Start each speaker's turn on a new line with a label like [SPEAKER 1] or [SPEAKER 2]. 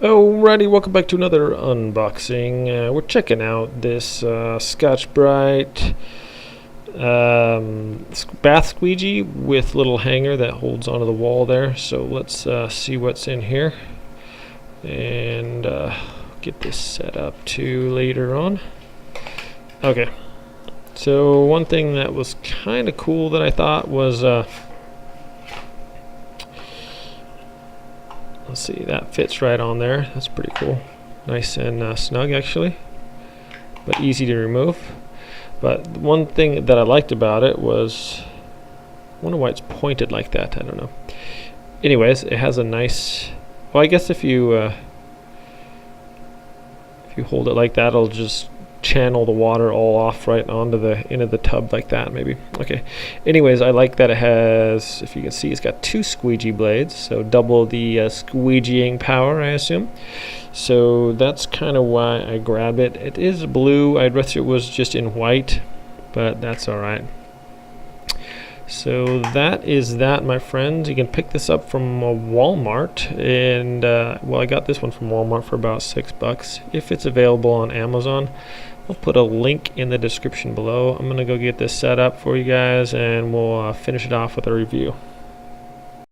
[SPEAKER 1] Alrighty, welcome back to another unboxing. We're checking out this Scotch Brite bath squeegee with little hanger that holds onto the wall there. So let's see what's in here and get this set up too later on. Okay, so one thing that was kind of cool that I thought was let's see, that fits right on there. That's pretty cool. Nice and snug actually, but easy to remove. But one thing that I liked about it was, I wonder why it's pointed like that. I don't know. Anyways, it has a nice, well, I guess if you hold it like that, it'll just channel the water all off right onto the end of the tub like that, maybe. Okay, anyways, I like that it has, if you can see, it's got two squeegee blades, so double the squeegeeing power, I assume. So that's kind of why I grabbed it. It is blue. I'd rather it was just in white, but that's all right. So that is that, my friends. You can pick this up from Walmart, and well, I got this one from Walmart for about $6. If it's available on Amazon, I'll put a link in the description below. I'm gonna go get this set up for you guys, and we'll finish it off with a review.